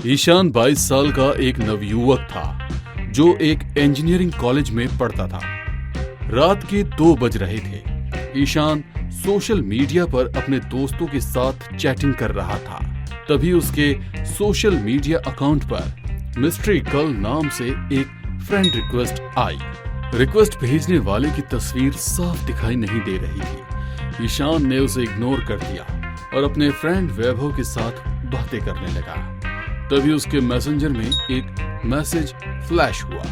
ईशान 22 साल का एक नवयुवक था जो एक इंजीनियरिंग कॉलेज में पढ़ता था। रात के 2 बज रहे थे। ईशान सोशल मीडिया पर अपने दोस्तों के साथ चैटिंग कर रहा था। तभी उसके सोशल मीडिया अकाउंट पर मिस्ट्री गर्ल नाम से एक फ्रेंड रिक्वेस्ट आई। रिक्वेस्ट भेजने वाले की तस्वीर साफ दिखाई नहीं दे रही थी। ईशान ने उसे इग्नोर कर दिया और अपने फ्रेंड वैभव के साथ बातें करने लगा। तभी उसके मैसेंजर में एक मैसेज फ्लैश हुआ।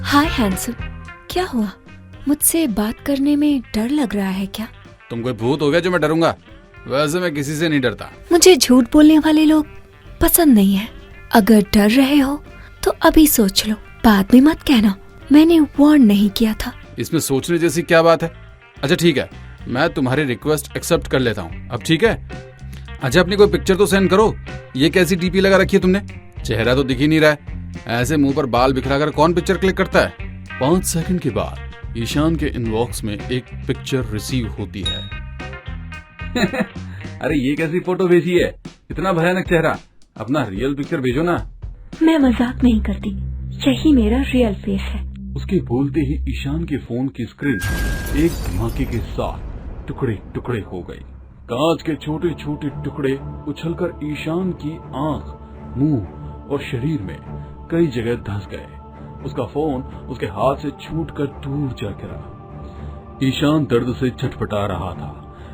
हाय हैंडसम, क्या हुआ? मुझसे बात करने में डर लग रहा है क्या? तुम कोई भूत हो गया जो मैं डरूंगा? वैसे मैं किसी से नहीं डरता। मुझे झूठ बोलने वाले लोग पसंद नहीं है। अगर डर रहे हो तो अभी सोच लो, बाद में मत कहना मैंने वार्न नहीं किया था। इसमें सोचने जैसी क्या बात है? अच्छा ठीक है, मैं तुम्हारी रिक्वेस्ट एक्सेप्ट कर लेता हूँ। अब ठीक है? अच्छा अपनी कोई पिक्चर तो सेंड करो। ये कैसी डीपी लगा रखी है तुमने? चेहरा तो दिख ही नहीं रहा है। ऐसे मुंह पर बाल बिखराकर कौन पिक्चर क्लिक करता है? 5 सेकंड के बाद ईशान के इनबॉक्स में एक पिक्चर रिसीव होती है। अरे ये कैसी फोटो भेजी है? इतना भयानक चेहरा। अपना रियल पिक्चर भेजो ना। मैं मजाक नहीं करती, यही मेरा रियल फेस है। उसके बोलते ही ईशान के फोन की स्क्रीन एक धमाके के साथ टुकड़े टुकड़े हो गई। कांच के छोटे छोटे टुकड़े उछलकर ईशान की आंख, मुंह और शरीर में कई जगह धंस गए। उसका फोन उसके हाथ से छूटकर दूर जा गिरा। ईशान दर्द से छटपटा रहा था।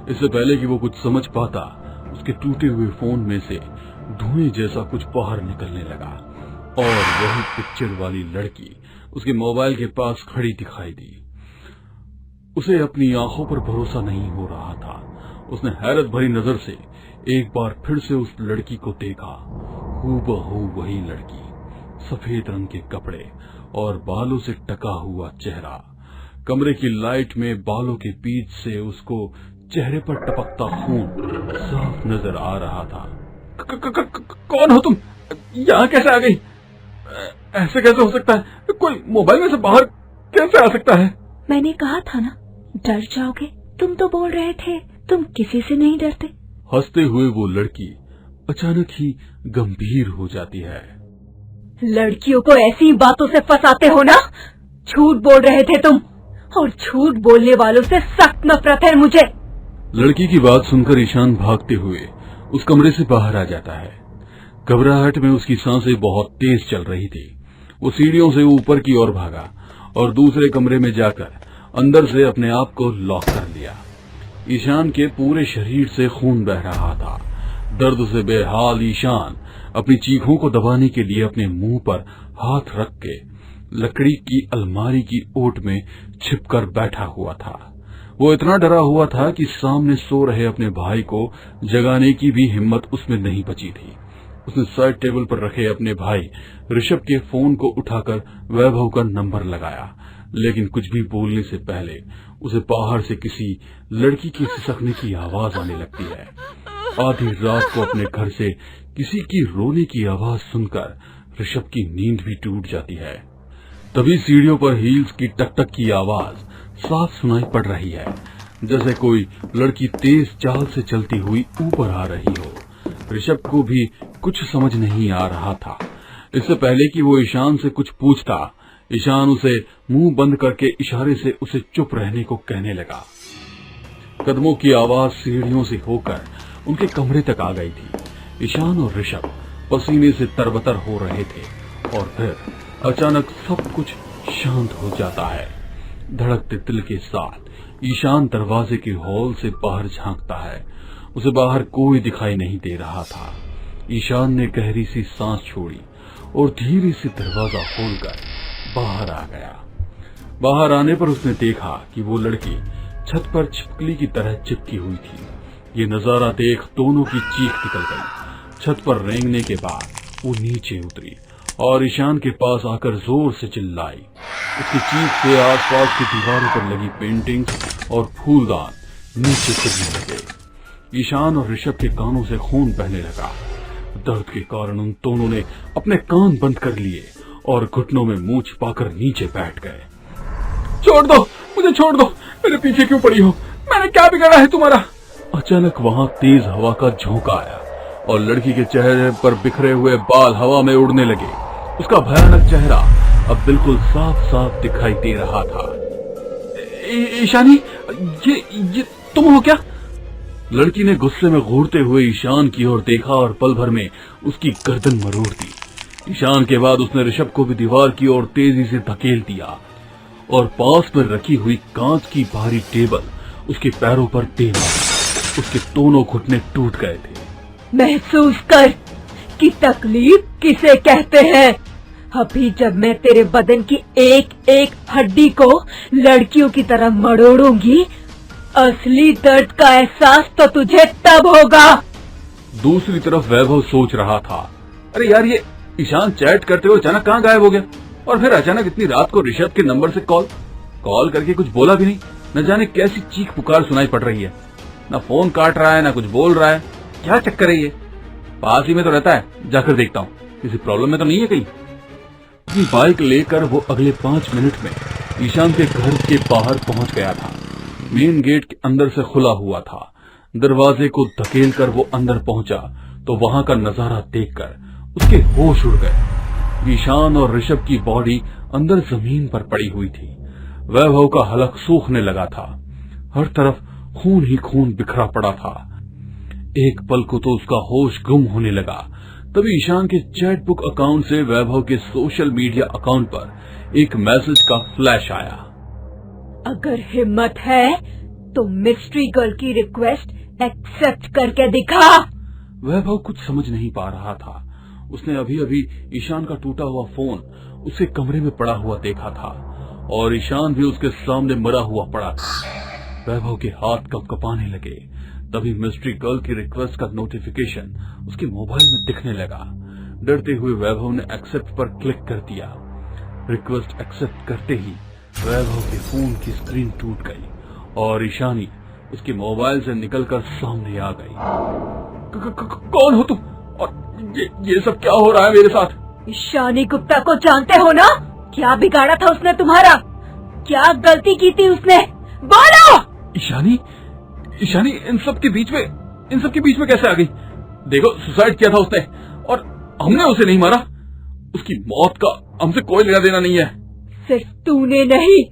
इससे पहले कि वो कुछ समझ पाता, उसके टूटे हुए फोन में से धुएं जैसा कुछ बाहर निकलने लगा और वही पिक्चर वाली लड़की उसके मोबाइल के पास खड़ी दिखाई दी। उसे अपनी आंखों पर भरोसा नहीं हो रहा था। उसने हैरत भरी नजर से एक बार फिर से उस लड़की को देखा। हूबहू वही लड़की, सफेद रंग के कपड़े और बालों से टका हुआ चेहरा। कमरे की लाइट में बालों के बीच से उसको चेहरे पर टपकता खून साफ नजर आ रहा था। कौन हो तुम? यहाँ कैसे आ गई? ऐसे कैसे हो सकता है? कोई मोबाइल में से बाहर कैसे आ सकता है? मैंने कहा था ना, डर जाओगे। तुम तो बोल रहे थे तुम किसी से नहीं डरते। हंसते हुए वो लड़की अचानक ही गंभीर हो जाती है। लड़कियों को ऐसी बातों से फंसाते हो ना? झूठ बोल रहे थे तुम, और झूठ बोलने वालों से सख्त नफरत है मुझे। लड़की की बात सुनकर ईशान भागते हुए उस कमरे से बाहर आ जाता है। घबराहट में उसकी सांसें बहुत तेज चल रही थी। वो सीढ़ियों से ऊपर की ओर भागा और दूसरे कमरे में जाकर अंदर से अपने आप को लॉक कर लिया। ईशान के पूरे शरीर से खून बह रहा था। दर्द से बेहाल ईशान अपनी चीखों को दबाने के लिए अपने मुंह पर हाथ रख के लकड़ी की अलमारी की ओट में छिपकर बैठा हुआ था। वो इतना डरा हुआ था कि सामने सो रहे अपने भाई को जगाने की भी हिम्मत उसमें नहीं बची थी। उसने साइड टेबल पर रखे अपने भाई ऋषभ के फोन को उठाकर वैभव का नंबर लगाया, लेकिन कुछ भी बोलने से पहले उसे बाहर से किसी लड़की के सिसकने की आवाज आने लगती है। आधी रात को अपने घर से किसी की रोने की आवाज सुनकर ऋषभ की नींद भी टूट जाती है। तभी सीढ़ियों पर हील्स की टक-टक की आवाज साफ सुनाई पड़ रही है, जैसे कोई लड़की तेज चाल से चलती हुई ऊपर आ रही हो। ऋषभ को भी कुछ समझ नहीं आ रहा था। इससे पहले कि वो ईशान से कुछ पूछता, ईशान उसे मुंह बंद करके इशारे से उसे चुप रहने को कहने लगा। कदमों की आवाज सीढ़ियों से होकर उनके कमरे तक आ गई थी। ईशान और ऋषभ पसीने से तरबतर हो रहे थे और फिर अचानक सब कुछ शांत हो जाता है। धड़कते दिल के साथ ईशान दरवाजे के हॉल से बाहर झांकता है। उसे बाहर कोई दिखाई नहीं दे रहा था। ईशान ने गहरी सी सांस छोड़ी और धीरे से दरवाजा खोलकर बाहर आ गया। बाहर आने पर उसने देखा कि वो लड़की छत पर छिपकली की तरह चिपकी हुई थी। ये नजारा देख दोनों की चीख निकल गई। छत पर रेंगने के बाद वो नीचे उतरी और ईशान के पास आकर जोर से चिल्लाई। उसकी चीख से आसपास की दीवारों पर लगी पेंटिंग्स और फूलदान नीचे गिरने लगे। ईशान और ऋषभ के कानों से खून बहने लगा। दर्द के कारण उन दोनों ने अपने कान बंद कर लिए और घुटनों में मुंह छिपाकर नीचे बैठ गए। छोड़ दो मुझे, छोड़ दो। मेरे पीछे क्यों पड़ी हो? मैंने क्या बिगाड़ा है तुम्हारा? अचानक वहां तेज हवा का झोंका आया और लड़की के चेहरे पर बिखरे हुए बाल हवा में उड़ने लगे। उसका भयानक चेहरा अब बिल्कुल साफ साफ दिखाई दे रहा था। ईशानी, ये तुम हो क्या? लड़की ने गुस्से में घूरते हुए ईशान की ओर देखा और पल भर में उसकी गर्दन मरोड़ दी। ईशान के बाद उसने ऋषभ को भी दीवार की ओर तेजी से धकेल दिया और पास में रखी हुई कांच की भारी टेबल उसके पैरों पर दे मारी। उसके दोनों घुटने टूट गए थे। महसूस कर कि तकलीफ किसे कहते हैं। अभी जब मैं तेरे बदन की एक एक हड्डी को लड़कियों की तरह मरोड़ूंगी, असली दर्द का एहसास तो तुझे तब होगा। दूसरी तरफ वैभव सोच रहा था, अरे यार, ये ईशान चैट करते हुए अचानक कहाँ गायब हो गया? और फिर अचानक इतनी रात को ऋषभ के नंबर से कॉल करके कुछ बोला भी नहीं। न जाने कैसी चीख पुकार सुनाई पड़ रही है। न फोन काट रहा है, न कुछ बोल रहा है। क्या चक्कर है ये? पास ही में तो रहता है, जाकर देखता हूँ, किसी प्रॉब्लम में तो नहीं है कहीं। अपनी बाइक लेकर वो अगले 5 मिनट में ईशान के घर के बाहर पहुंच गया था। मेन गेट के अंदर से खुला हुआ था। दरवाजे को धकेल कर वो अंदर पहुंचा तो वहां का नजारा देखकर उसके होश उड़ गए। ईशान और ऋषभ की बॉडी अंदर जमीन पर पड़ी हुई थी। वैभव का हलक सूखने लगा था। हर तरफ खून ही खून बिखरा पड़ा था। एक पल को तो उसका होश गुम होने लगा। तभी ईशान के चैटबुक अकाउंट से वैभव के सोशल मीडिया अकाउंट पर एक मैसेज का फ्लैश आया। अगर हिम्मत है तो मिस्ट्री गर्ल की रिक्वेस्ट एक्सेप्ट करके दिखा। वैभव कुछ समझ नहीं पा रहा था। उसने अभी अभी ईशान का टूटा हुआ फोन उसके कमरे में पड़ा हुआ देखा था और ईशान भी उसके सामने मरा हुआ पड़ा था। वैभव के हाथ कपकपाने लगे। तभी मिस्ट्री गर्ल की रिक्वेस्ट का नोटिफिकेशन उसके मोबाइल में दिखने लगा। डरते हुए वैभव ने एक्सेप्ट पर क्लिक कर दिया। रिक्वेस्ट एक्सेप्ट करते ही वैभव के फोन की स्क्रीन टूट गई और ईशानी उसके मोबाइल से निकलकर सामने आ गई। कौन हो तुम और ये सब क्या हो रहा है मेरे साथ? ईशानी गुप्ता को जानते हो ना? क्या बिगाड़ा था उसने तुम्हारा? क्या गलती की थी उसने? बोलो। ईशानी इन सब के बीच में कैसे आ गई? देखो, सुसाइड किया था उसने और हमने उसे नहीं मारा। उसकी मौत का हमसे कोई लेना देना नहीं है। सिर्फ तूने नहीं,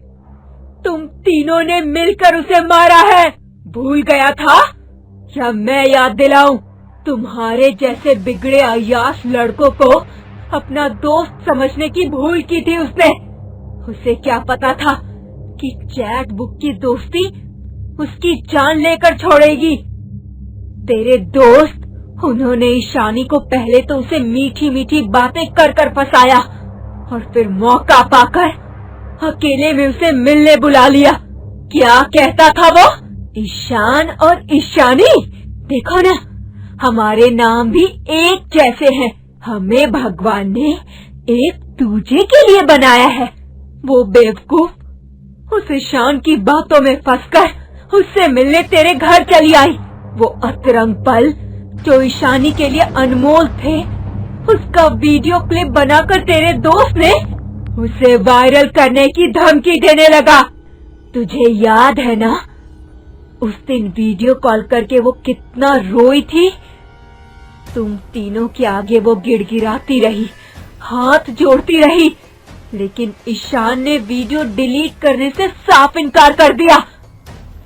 तुम तीनों ने मिलकर उसे मारा है। भूल गया था? या मैं याद दिलाऊं? तुम्हारे जैसे बिगड़े अय्याश लड़कों को अपना दोस्त समझने की भूल की थी उसने। उसे क्या पता था कि चैट बुक की दोस्ती उसकी जान लेकर छोड़ेगी। तेरे दोस्त, उन्होंने ईशानी को पहले तो उसे मीठी मीठी बातें कर कर फंसाया और फिर मौका पाकर अकेले में उसे मिलने बुला लिया। क्या कहता था वो? ईशान और ईशानी, देखो ना, हमारे नाम भी एक जैसे हैं। हमें भगवान ने एक दूजे के लिए बनाया है। वो बेवकूफ उस ईशान की बातों में फंसकर उससे मिलने तेरे घर चली आई। वो अतरंग पल जो ईशानी के लिए अनमोल थे, उसका वीडियो क्लिप बनाकर तेरे दोस्त ने उसे वायरल करने की धमकी देने लगा। तुझे याद है ना, उस दिन वीडियो कॉल करके वो कितना रोई थी? तुम तीनों के आगे वो गिड़गिड़ाती रही, हाथ जोड़ती रही, लेकिन ईशान ने वीडियो डिलीट करने से साफ इनकार कर दिया।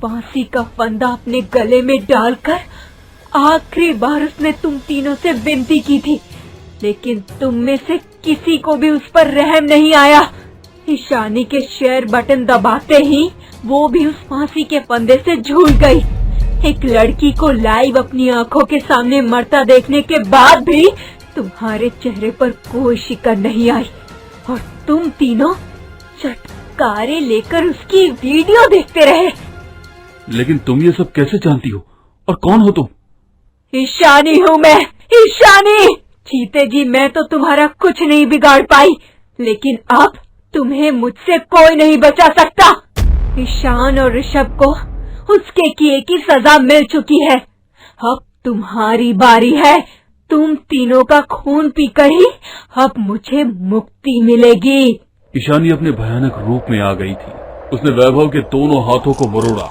फांसी का फंदा अपने गले में डालकर आखिरी बार उसने तुम तीनों से विनती की थी, लेकिन तुम में से किसी को भी उस पर रहम नहीं आया। ईशानी के शेयर बटन दबाते ही वो भी उस फांसी के फंदे से झूल गई। एक लड़की को लाइव अपनी आंखों के सामने मरता देखने के बाद भी तुम्हारे चेहरे पर कोई शिकन नहीं आई और तुम तीनों चटकारे लेकर उसकी वीडियो देखते रहे। लेकिन तुम ये सब कैसे जानती हो और कौन हो तुम? ईशानी हूँ मैं, ईशानी। जीते जी मैं तो तुम्हारा कुछ नहीं बिगाड़ पाई, लेकिन अब तुम्हें मुझसे कोई नहीं बचा सकता। ईशान और ऋषभ को उसके किए की सजा मिल चुकी है। अब तुम्हारी बारी है। तुम तीनों का खून पीकर ही अब मुझे मुक्ति मिलेगी। ईशानी अपने भयानक रूप में आ गई थी। उसने वैभव के दोनों हाथों को मरोड़ा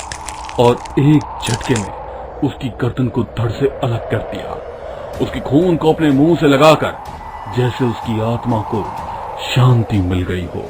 और एक झटके में उसकी गर्दन को धड़ से अलग कर दिया उसके खून को अपने मुंह से लगाकर, जैसे उसकी आत्मा को शांति मिल गई हो।